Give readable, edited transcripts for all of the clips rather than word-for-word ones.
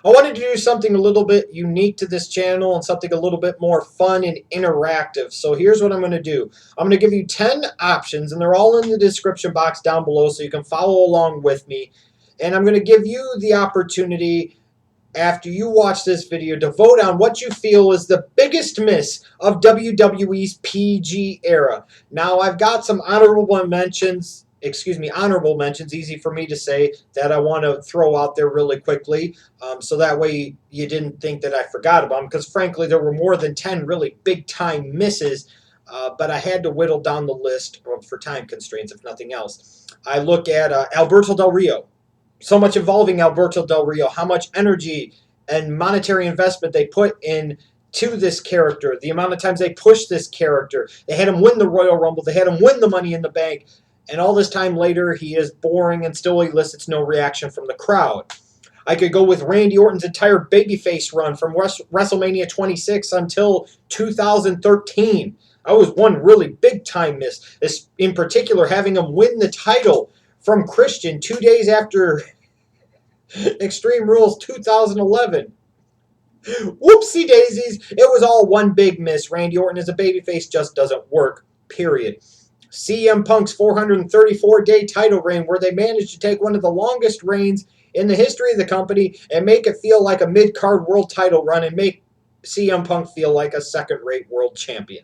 I wanted to do something a little bit unique to this channel and something a little bit more fun and interactive. So here's what I'm going to do. I'm going to give you 10 options, and they're all in the description box down below so you can follow along with me. And I'm going to give you the opportunity, after you watch this video, to vote on what you feel is the biggest miss of WWE's PG era. Now, I've got some honorable mentions, easy for me to say, that I want to throw out there really quickly, so that way you didn't think that I forgot about them, because frankly, there were more than 10 really big-time misses, but I had to whittle down the list for time constraints, if nothing else. I look at Alberto Del Rio. So much involving Alberto Del Rio, how much energy and monetary investment they put in to this character, the amount of times they pushed this character. They had him win the Royal Rumble, they had him win the Money in the Bank, and all this time later, he is boring and still elicits no reaction from the crowd. I could go with Randy Orton's entire babyface run from WrestleMania 26 until 2013. That was one really big-time miss, in particular having him win the title from Christian 2 days after Extreme Rules 2011. Whoopsie daisies. It was all one big miss. Randy Orton as a babyface just doesn't work, period. CM Punk's 434-day title reign, where they managed to take one of the longest reigns in the history of the company and make it feel like a mid-card world title run and make CM Punk feel like a second-rate world champion.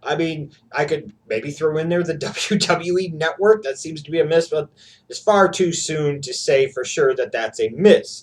I mean, I could maybe throw in there the WWE Network. That seems to be a miss, but it's far too soon to say for sure that that's a miss.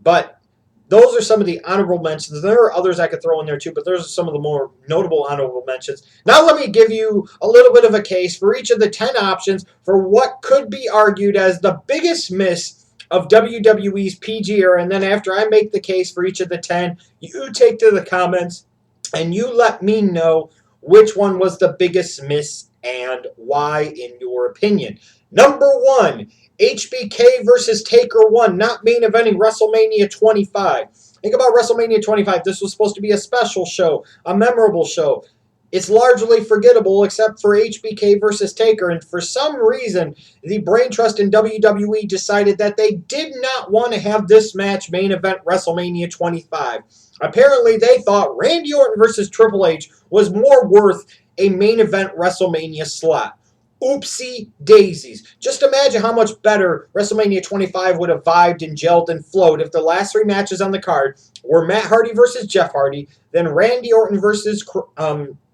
But those are some of the honorable mentions. There are others I could throw in there too, but those are some of the more notable honorable mentions. Now let me give you a little bit of a case for each of the 10 options for what could be argued as the biggest miss of WWE's PG era. And then after I make the case for each of the 10, you take to the comments and you let me know which one was the biggest miss and why, in your opinion. Number 1, HBK versus Taker 1, not main eventing WrestleMania 25. Think about WrestleMania 25. This was supposed to be a special show, a memorable show. It's largely forgettable except for HBK versus Taker, and for some reason, the brain trust in WWE decided that they did not want to have this match main event WrestleMania 25. Apparently, they thought Randy Orton versus Triple H was more worth a main event WrestleMania slot. Oopsie daisies. Just imagine how much better WrestleMania 25 would have vibed and gelled and flowed if the last 3 matches on the card were Matt Hardy versus Jeff Hardy, then Randy Orton versus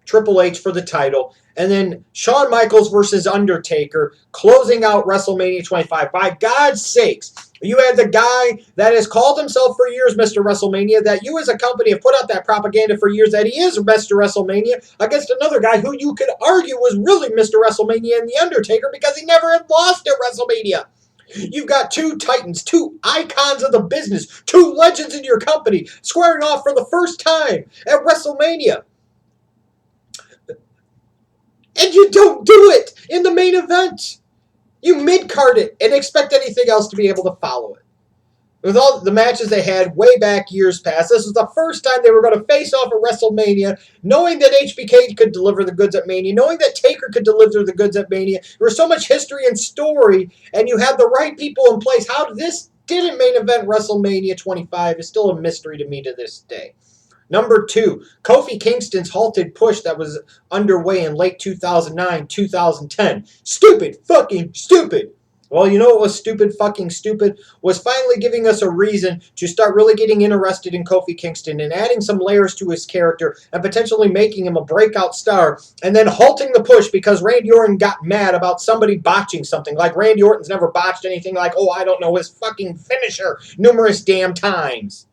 Triple H for the title, and then Shawn Michaels versus Undertaker, closing out WrestleMania 25. By God's sakes, you had the guy that has called himself for years Mr. WrestleMania, that you as a company have put out that propaganda for years that he is Mr. WrestleMania, against another guy who you could argue was really Mr. WrestleMania and The Undertaker because he never had lost at WrestleMania. You've got 2 titans, 2 icons of the business, 2 legends in your company squaring off for the first time at WrestleMania. And you don't do it in the main event. You mid-card it and expect anything else to be able to follow it. With all the matches they had way back years past, this was the first time they were going to face off at WrestleMania, knowing that HBK could deliver the goods at Mania, knowing that Taker could deliver the goods at Mania. There was so much history and story, and you had the right people in place. How this didn't main event WrestleMania 25 is still a mystery to me to this day. Number 2, Kofi Kingston's halted push that was underway in late 2009, 2010. Stupid fucking stupid. Well, you know what was stupid fucking stupid? Was finally giving us a reason to start really getting interested in Kofi Kingston and adding some layers to his character and potentially making him a breakout star, and then halting the push because Randy Orton got mad about somebody botching something. Like Randy Orton's never botched anything like, oh, I don't know, his fucking finisher numerous damn times.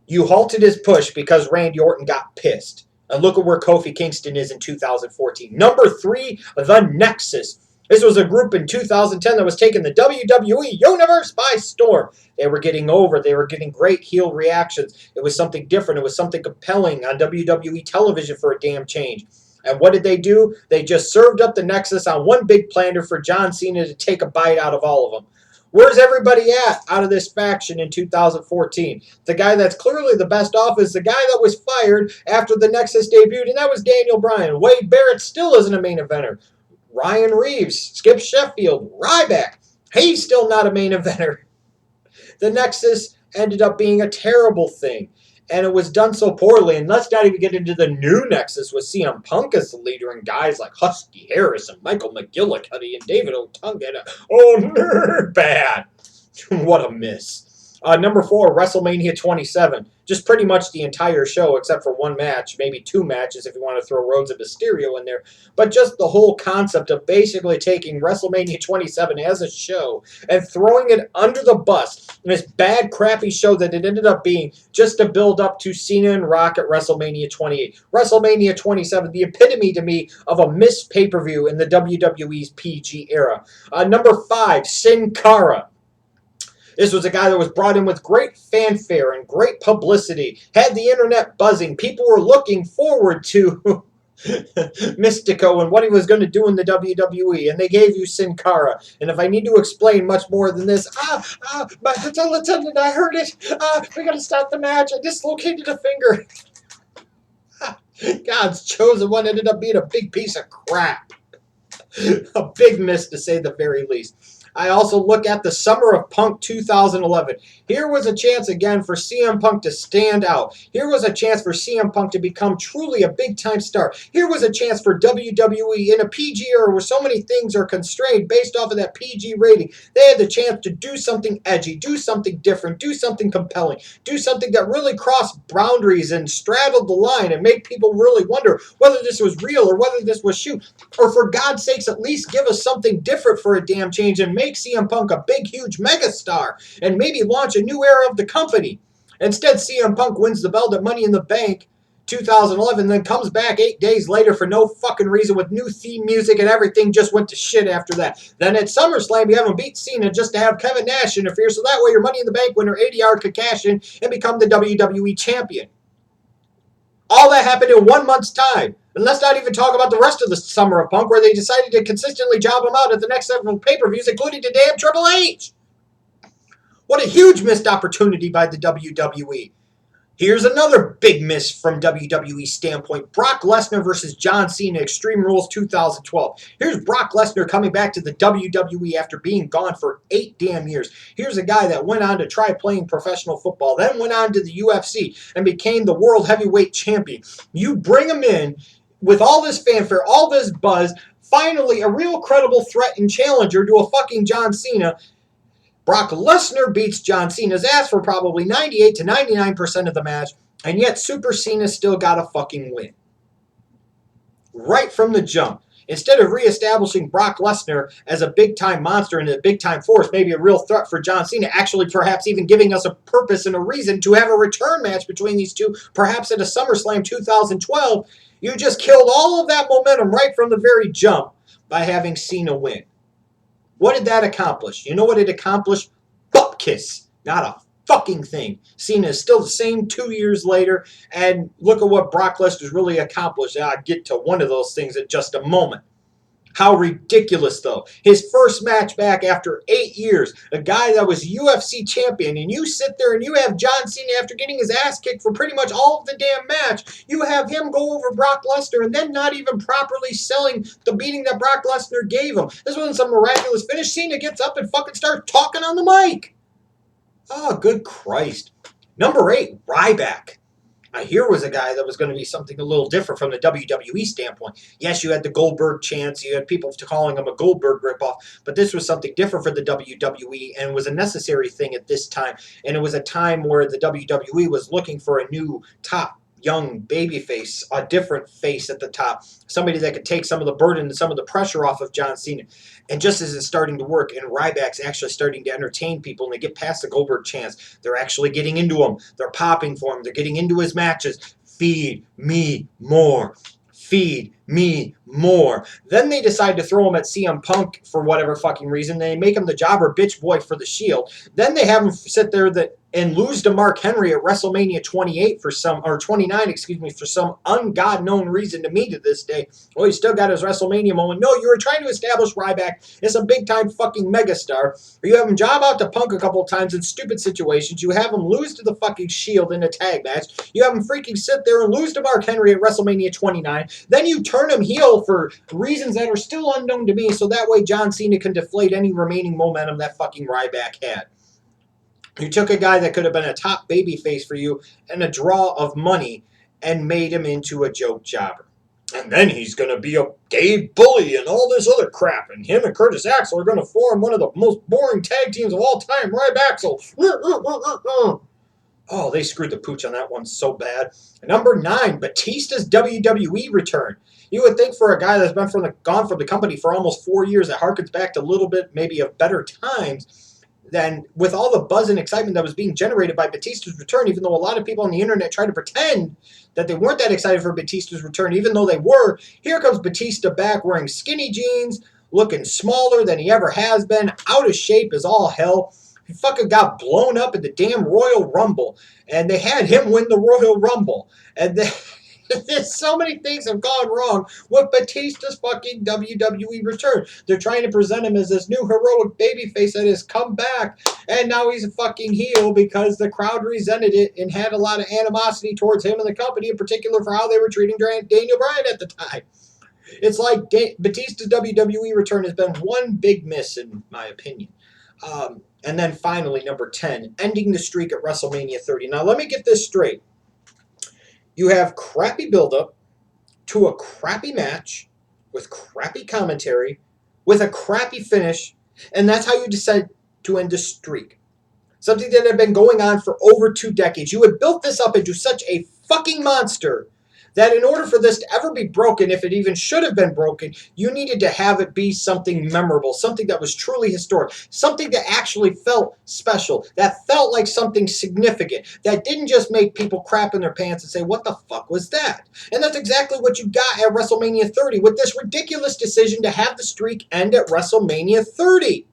You halted his push because Randy Orton got pissed. And look at where Kofi Kingston is in 2014. Number 3, the Nexus. This was a group in 2010 that was taking the WWE Universe by storm. They were getting over. They were getting great heel reactions. It was something different. It was something compelling on WWE television for a damn change. And what did they do? They just served up the Nexus on one big platter for John Cena to take a bite out of all of them. Where's everybody at out of this faction in 2014? The guy that's clearly the best off is the guy that was fired after the Nexus debuted, and that was Daniel Bryan. Wade Barrett still isn't a main eventer. Ryan Reeves, Skip Sheffield, Ryback, he's still not a main eventer. The Nexus ended up being a terrible thing. And it was done so poorly. And let's not even get into the new Nexus with CM Punk as the leader and guys like Husky Harris and Michael McGillicuddy and David Otunga. Oh, nerd bad. What a miss. Number 4, WrestleMania 27. Just pretty much the entire show except for one match, maybe 2 matches if you want to throw Rhodes and Mysterio in there. But just the whole concept of basically taking WrestleMania 27 as a show and throwing it under the bus in this bad, crappy show that it ended up being just to build up to Cena and Rock at WrestleMania 28. WrestleMania 27, the epitome to me of a missed pay-per-view in the WWE's PG era. Number 5, Sin Cara. This was a guy that was brought in with great fanfare and great publicity, had the internet buzzing. People were looking forward to Mystico and what he was going to do in the WWE, and they gave you Sin Cara. And if I need to explain much more than this, my tendon, I hurt it. We got to stop the match. I dislocated a finger. God's chosen one ended up being a big piece of crap. A big miss, to say the very least. I also look at the Summer of Punk 2011. Here was a chance again for CM Punk to stand out. Here was a chance for CM Punk to become truly a big-time star. Here was a chance for WWE in a PG era where so many things are constrained based off of that PG rating. They had the chance to do something edgy, do something different, do something compelling, do something that really crossed boundaries and straddled the line and made people really wonder whether this was real or whether this was shoot. Or for God's sakes, at least give us something different for a damn change and make CM Punk a big, huge megastar and maybe launch a new era of the company. Instead, CM Punk wins the belt at Money in the Bank 2011, then comes back 8 days later for no fucking reason with new theme music and everything just went to shit after that. Then at SummerSlam, you have him beat Cena just to have Kevin Nash interfere, so that way your Money in the Bank winner, ADR, could cash in and become the WWE champion. All that happened in 1 month's time. And let's not even talk about the rest of the Summer of Punk, where they decided to consistently job him out at the next several pay-per-views, including the damn Triple H. What a huge missed opportunity by the WWE. Here's another big miss from WWE's standpoint. Brock Lesnar versus John Cena, Extreme Rules 2012. Here's Brock Lesnar coming back to the WWE after being gone for 8 damn years. Here's a guy that went on to try playing professional football, then went on to the UFC and became the World Heavyweight Champion. You bring him in with all this fanfare, all this buzz, finally a real credible threat and challenger to a fucking John Cena. Brock Lesnar beats John Cena's ass for probably 98 to 99% of the match, and yet Super Cena still got a fucking win. Right from the jump. Instead of reestablishing Brock Lesnar as a big-time monster and a big-time force, maybe a real threat for John Cena, actually perhaps even giving us a purpose and a reason to have a return match between these two, perhaps at a SummerSlam 2012, you just killed all of that momentum right from the very jump by having Cena win. What did that accomplish? You know what it accomplished? Butt kiss. Not a fucking thing. Cena is still the same 2 years later, and look at what Brock Lesnar's really accomplished. I'll get to one of those things in just a moment. How ridiculous, though. His first match back after 8 years. A guy that was UFC champion, and you sit there and you have John Cena after getting his ass kicked for pretty much all of the damn match. You have him go over Brock Lesnar and then not even properly selling the beating that Brock Lesnar gave him. This wasn't some miraculous finish. Cena gets up and fucking starts talking on the mic. Oh, good Christ. Number 8, Ryback. Here was a guy that was going to be something a little different from the WWE standpoint. Yes, you had the Goldberg chants. You had people calling him a Goldberg ripoff. But this was something different for the WWE, and was a necessary thing at this time. And it was a time where the WWE was looking for a new top young babyface, a different face at the top, somebody that could take some of the burden and some of the pressure off of John Cena. And just as it's starting to work, and Ryback's actually starting to entertain people, and they get past the Goldberg chants, they're actually getting into him. They're popping for him. They're getting into his matches. Feed me more. Feed me more. Then they decide to throw him at CM Punk for whatever fucking reason. They make him the jobber bitch boy for the Shield. Then they have him sit there and lose to Mark Henry at WrestleMania 28 for some, or 29, excuse me, for some ungod known reason to me to this day. Well, he still got his WrestleMania moment. No, you were trying to establish Ryback as a big-time fucking megastar. Or you have him job out to Punk a couple of times in stupid situations. You have him lose to the fucking Shield in a tag match. You have him freaking sit there and lose to Mark Henry at WrestleMania 29. Then you turn him heel for reasons that are still unknown to me, so that way John Cena can deflate any remaining momentum that fucking Ryback had. You took a guy that could have been a top babyface for you and a draw of money and made him into a joke jobber. And then he's going to be a gay bully and all this other crap. And him and Curtis Axel are going to form one of the most boring tag teams of all time, Ryback. Oh, they screwed the pooch on that one so bad. Number 9, Batista's WWE return. You would think for a guy that's been gone from the company for almost 4 years, that harkens back to a little bit maybe of better times, then with all the buzz and excitement that was being generated by Batista's return, even though a lot of people on the internet tried to pretend that they weren't that excited for Batista's return, even though they were, here comes Batista back wearing skinny jeans, looking smaller than he ever has been, out of shape as all hell. He fucking got blown up at the damn Royal Rumble, and they had him win the Royal Rumble. And there's so many things have gone wrong with Batista's fucking WWE return. They're trying to present him as this new heroic babyface that has come back, and now he's a fucking heel because the crowd resented it and had a lot of animosity towards him and the company, in particular for how they were treating Daniel Bryan at the time. It's like Batista's WWE return has been one big miss, in my opinion. And then finally, number 10, ending the streak at WrestleMania 30. Now, let me get this straight. You have crappy build-up to a crappy match with crappy commentary, with a crappy finish, and that's how you decide to end a streak. Something that had been going on for over 2 decades. You had built this up into such a fucking monster that in order for this to ever be broken, if it even should have been broken, you needed to have it be something memorable, something that was truly historic, something that actually felt special, that felt like something significant, that didn't just make people crap in their pants and say, what the fuck was that? And that's exactly what you got at WrestleMania 30 with this ridiculous decision to have the streak end at WrestleMania 30.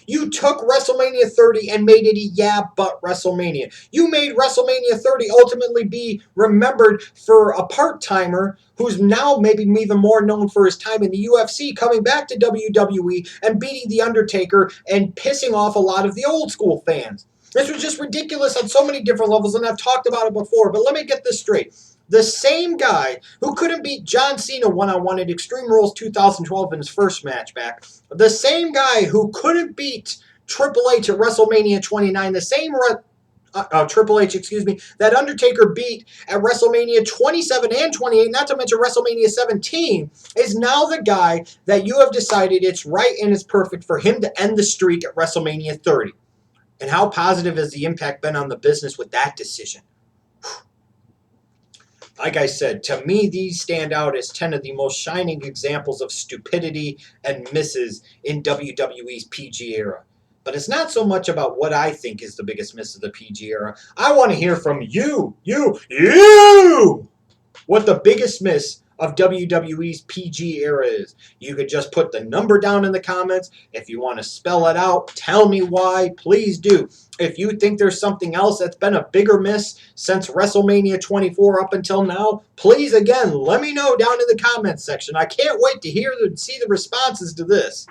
You took WrestleMania 30 and made it a yeah-but WrestleMania. You made WrestleMania 30 ultimately be remembered for a part-timer who's now maybe even more known for his time in the UFC, coming back to WWE and beating The Undertaker and pissing off a lot of the old-school fans. This was just ridiculous on so many different levels, and I've talked about it before, but let me get this straight. The same guy who couldn't beat John Cena one-on-one at Extreme Rules 2012 in his first match back, the same guy who couldn't beat Triple H at WrestleMania 29, the same Triple H, that Undertaker beat at WrestleMania 27 and 28, not to mention WrestleMania 17, is now the guy that you have decided it's right and it's perfect for him to end the streak at WrestleMania 30. And how positive has the impact been on the business with that decision? Like I said, to me, these stand out as 10 of the most shining examples of stupidity and misses in WWE's PG era. But it's not so much about what I think is the biggest miss of the PG era. I want to hear from you, what the biggest miss of WWE's PG era is. You could just put the number down in the comments. If you want to spell it out, tell me why, please do. If you think there's something else that's been a bigger miss since WrestleMania 24 up until now, please, again, let me know down in the comments section. I can't wait to see the responses to this.